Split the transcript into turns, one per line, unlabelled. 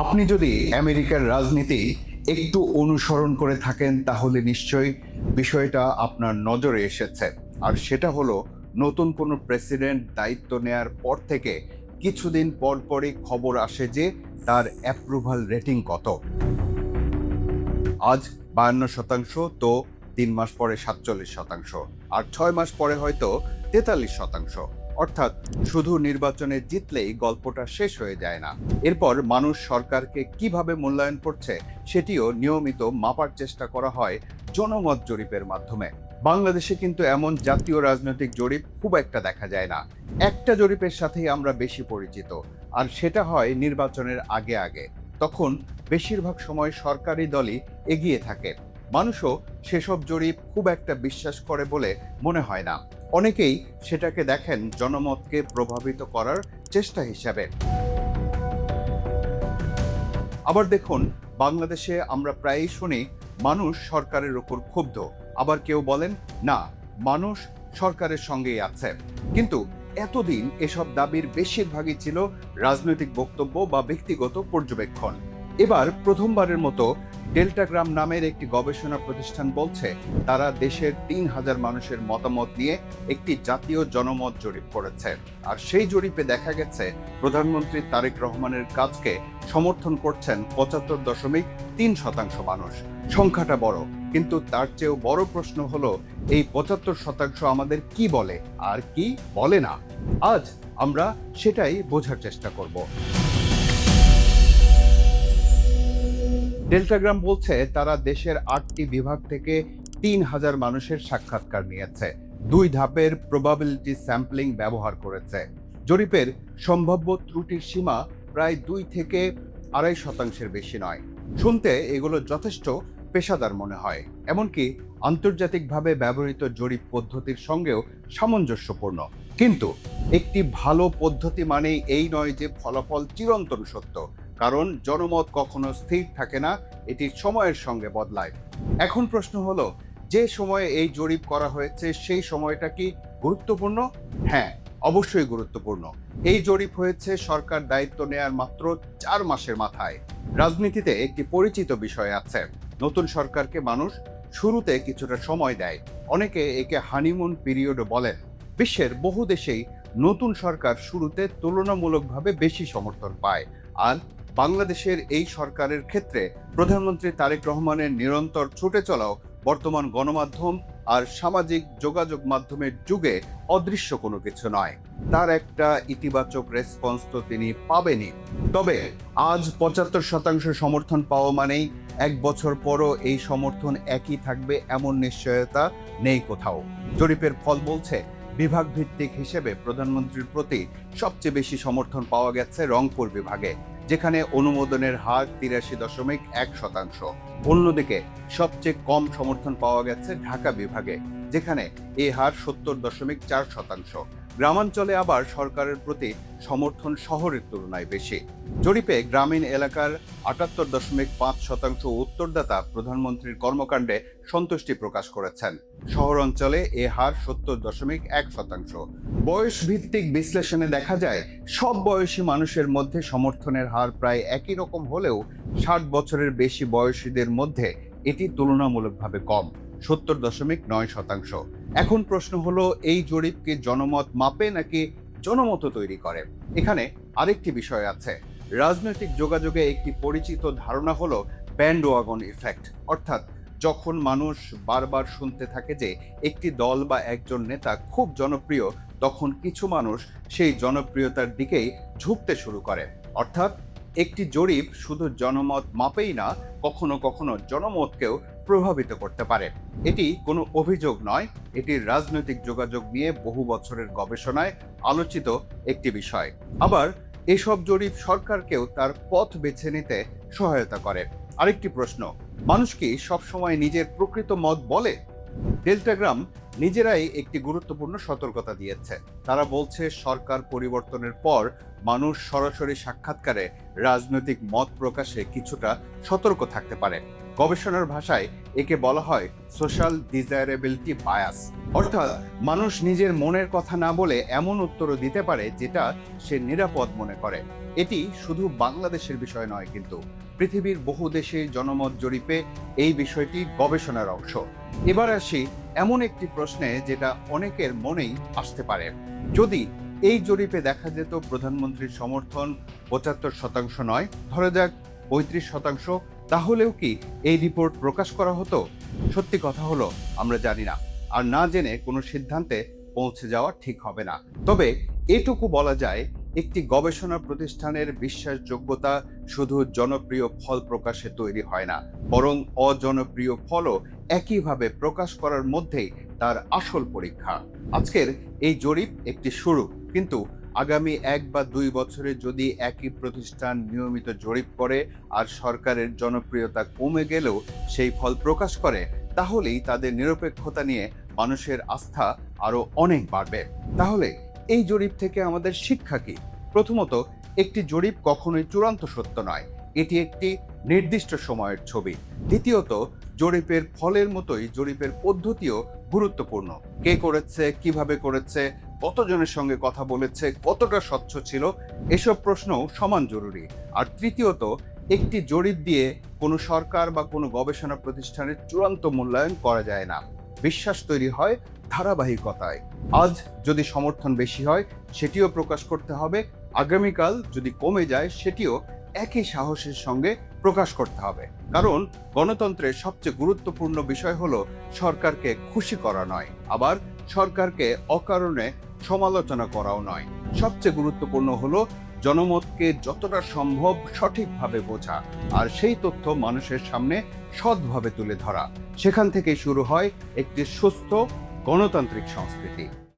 আপনি যদি আমেরিকার রাজনীতি একটু অনুসরণ করে থাকেন তাহলে নিশ্চয়ই বিষয়টা আপনার নজরে এসেছে। আর সেটা হলো, নতুন কোনো প্রেসিডেন্ট দায়িত্ব নেয়ার পর থেকে কিছুদিন পর পরই খবর আসে যে তার অ্যাপ্রুভাল রেটিং কত। আজ 52%, তো 3 মাস পরে 47%, আর 6 মাস পরে হয়তো 43%। অর্থাৎ শুধু নির্বাচনে জিতলেই গল্পটা শেষ হয়ে যায় না। এরপর মানুষ সরকারকে কিভাবে মূল্যায়ন করছে সেটিও নিয়মিত মাপার চেষ্টা করা হয় জনমত জরিপের মাধ্যমে। বাংলাদেশে কিন্তু এমন জাতীয় রাজনৈতিক জরিপ খুব একটা দেখা যায় না। একটা জরিপের সাথেই আমরা বেশি পরিচিত, আর সেটা হয় নির্বাচনের আগে আগে। তখন বেশিরভাগ সময় সরকারি দলই এগিয়ে থাকে। মানুষও সেসব জরিপ খুব একটা বিশ্বাস করে বলে মনে হয় না। অনেকেই সেটাকে দেখেন জনমতকে প্রভাবিত করার চেষ্টা হিসাবে। আবার দেখুন, বাংলাদেশে আমরা প্রায়ই শুনি মানুষ সরকারের উপর ক্ষুব্ধ, আবার কেউ বলেন না, মানুষ সরকারের সঙ্গেই আছে। কিন্তু এতদিন এসব দাবির বেশিরভাগই ছিল রাজনৈতিক বক্তব্য বা ব্যক্তিগত পর্যবেক্ষণ। এবার প্রথমবারের মতো ডেল্টাগ্রাম নামের একটি গবেষণা প্রতিষ্ঠান বলছে তারা দেশের 3000 মানুষের মতামত নিয়ে একটি জাতীয় জনমত জরিপ করেছে। আর সেই জরিপে দেখা গেছে প্রধানমন্ত্রী তারেক রহমানের কাজকে সমর্থন করছেন 75.3% মানুষ। সংখ্যাটা বড়, কিন্তু তার চেয়েও বড় প্রশ্ন হলো, এই 75% আমাদের কি বলে আর কি বলে না। আজ আমরা সেটাই বোঝার চেষ্টা করব। ডেল্টাগ্রাম বলছে তারা দেশের 8টি বিভাগ থেকে 3000 মানুষের সাক্ষাৎকার নিয়েছে, 2 ধাপের প্রবাবিলিটি স্যাম্পলিং ব্যবহার করেছে। জরিপের সম্ভাব্য ত্রুটির সীমা প্রায় 2 থেকে 2.5%-এর বেশি নয়। শুনতে এগুলো যথেষ্ট পেশাদার মনে হয়, এমনকি আন্তর্জাতিকভাবে ব্যবহৃত জরিপ পদ্ধতির সঙ্গেও সামঞ্জস্যপূর্ণ। কিন্তু একটি ভালো পদ্ধতি মানেই এই নয় যে ফলাফল চিরন্তন সত্য, কারণ জনমত কখনো স্থির থাকে না, এটি সময়ের সঙ্গে বদলায়। এখন প্রশ্ন হলো, যে সময়ে এই জরিপ করা হয়েছে সেই সময়টা কি গুরুত্বপূর্ণ? হ্যাঁ, অবশ্যই গুরুত্বপূর্ণ। এই জরিপ হয়েছে সরকার দায়িত্ব নেয়ার মাত্র 4 মাসের মাথায়। রাজনীতিতে একটি পরিচিত বিষয় আছে, নতুন সরকারকে মানুষ শুরুতে কিছুটা সময় দেয়। অনেকে একে হানিমুন পিরিয়ডও বলেন। বিশ্বের বহু দেশেই নতুন সরকার শুরুতে তুলনামূলকভাবে বেশি সমর্থন পায়। আর বাংলাদেশের এই সরকারের ক্ষেত্রে প্রধানমন্ত্রী তারেক রহমানের নিরন্তর ছুটে চলাও বর্তমান গণমাধ্যম আর সামাজিক যোগাযোগ মাধ্যমের যুগে অদৃশ্য কোনো কিছু নয়। তার একটা ইতিবাচক রেসপন্স তো তিনি পাবেনই। তবে আজ 75% সমর্থন পাওয়া মানেই 1 বছর পরও এই সমর্থন একই থাকবে এমন নিশ্চয়তা নেই কোথাও। জরিপের ফল বলছে বিভাগ ভিত্তিক হিসেবে প্রধানমন্ত্রীর প্রতি সবচেয়ে বেশি সমর্থন পাওয়া গেছে রংপুর বিভাগে, যেখানে অনুমোদনের হার 83.1%। অন্যদিকে সবচেয়ে কম সমর্থন পাওয়া গেছে ঢাকা বিভাগে, যেখানে এই হার 70.4%। গ্রামাঞ্চলে আবার সরকারের প্রতি সমর্থন শহরের তুলনায় বেশি। জরিপে গ্রামীণ এলাকার 78.5% উত্তরদাতা প্রধানমন্ত্রীর কর্মকাণ্ডে সন্তুষ্টি প্রকাশ করেছেন। শহর অঞ্চলে এ হার 70.1%। বয়স ভিত্তিক বিশ্লেষণে দেখা যায় সব বয়সী মানুষের মধ্যে সমর্থনের হার প্রায় একই রকম হলেও 60 বছরের বেশি বয়সীদের মধ্যে এটি তুলনামূলকভাবে কম, 70.9%। এখন প্রশ্ন হলো, এই জরিপ কি জনমত মাপে নাকি জনমত তৈরি করে? এখানে আরেকটি বিষয় আছে। রাজনৈতিক যোগাযোগে একটি পরিচিত ধারণা হলো ব্যান্ডওয়াগন ইফেক্ট, অর্থাৎ যখন মানুষ বারবার শুনতে থাকে যে একটি দল বা একজন নেতা খুব জনপ্রিয়, তখন কিছু মানুষ সেই জনপ্রিয়তার দিকেই ঝুঁকতে শুরু করে। অর্থাৎ একটি জরিপ শুধু জনমত মাপেই না, কখনো কখনো জনমতকেও প্রভাবিত করতে পারে। এটি কোনো অভিযোগ নয়, এটি রাজনৈতিক যোগাযোগ নিয়ে বহু বছরের গবেষণায় আলোচিত একটি বিষয়। আবার এসব জরিপ সরকারকেও তার পথ বেছে নিতে সহায়তা করে। আরেকটি প্রশ্ন, মানুষ কি সবসময় নিজের প্রকৃত মত বলে? ডেল্টাগ্রাম নিজেরাই একটি গুরুত্বপূর্ণ সতর্কতা দিয়েছে। তারা বলছে সরকার পরিবর্তনের পর মানুষ সরাসরি সাক্ষাৎকারে রাজনৈতিক মত প্রকাশে কিছুটা সতর্ক থাকতে পারে। গবেষণার ভাষায় একে বলা হয় সোশ্যাল ডিজায়ারেবিলিটি বায়াস, অর্থাৎ মানুষ নিজের মনের কথা না বলে এমন উত্তরও দিতে পারে যেটা সে নিরাপদ মনে করে। এটি শুধু বাংলাদেশের বিষয় নয়, কিন্তু পৃথিবীর বহু দেশে জনমত জরিপে এই বিষয়টি গবেষণার অংশ। এবার আসি এমন একটি প্রশ্নে যেটা অনেকের মনেই আসতে পারে। যদি এই জরিপে দেখা যেত প্রধানমন্ত্রীর সমর্থন ৭৫% নয়, ধরা যাক ৩৫%, তাহলেও কি এই রিপোর্ট প্রকাশ করা হতো? সত্যি কথা হলো আমরা জানি না, আর না জেনে কোনো সিদ্ধান্তে পৌঁছে যাওয়া ঠিক হবে না। তবে এটুকু বলা যায়, একটি গবেষণা প্রতিষ্ঠানের বিশ্বাসযোগ্যতা শুধু জনপ্রিয় ফল প্রকাশে তৈরি হয় না, বরং অজনপ্রিয় ফলও একইভাবে প্রকাশ করার মধ্যেই তার আসল পরীক্ষা। আজকের এই জরিপ একটি শুরু, কিন্তু আগামী ১ বা ২ বছরে যদি একই প্রতিষ্ঠান নিয়মিত জরিপ করে আর সরকারের জনপ্রিয়তা কমে গেলেও সেই ফল প্রকাশ করে, তাহলেই তাদের নিরপেক্ষতা নিয়ে মানুষের আস্থা আরো অনেক বাড়বে। তাহলে এই জরিপ থেকে আমাদের শিক্ষা কি? প্রথমত, একটি জরিপ কখনোই চূড়ান্ত সত্য নয়, এটি একটি নির্দিষ্ট সময়ের ছবি। দ্বিতীয়ত, জরিপের ফলের মতোই জরিপের পদ্ধতিও গুরুত্বপূর্ণ। কে করেছে, কিভাবে করেছে, কতজনের সঙ্গে কথা বলেছে, কতটা স্বচ্ছ ছিল, এসব প্রশ্নও সমান জরুরি। আর তৃতীয়ত, একটি জরিপ দিয়ে কোনো সরকার বা কোনো গবেষণা প্রতিষ্ঠানের চূড়ান্ত মূল্যায়ন করা যায় না। বিশ্বাস তৈরি হয় ধারাবাহিকতায়। আজ যদি সমর্থন বেশি হয় সেটিও প্রকাশ করতে হবে, আগামীকাল যদি কমে যায় সেটিও একই সাহসের সঙ্গে প্রকাশ করতে হবে। কারণ গণতন্ত্রের সবচেয়ে গুরুত্বপূর্ণ বিষয় হলো সরকারকে খুশি করা নয়, আবার সরকারকে অকারণে সমালোচনা করাও নয়। সবচেয়ে গুরুত্বপূর্ণ হলো জনমতকে যতটা সম্ভব সঠিকভাবে বোঝা আর সেই তথ্য মানুষের সামনে সৎভাবে তুলে ধরা। সেখান থেকেই শুরু হয় একটি সুস্থ গণতান্ত্রিক সংস্কৃতি।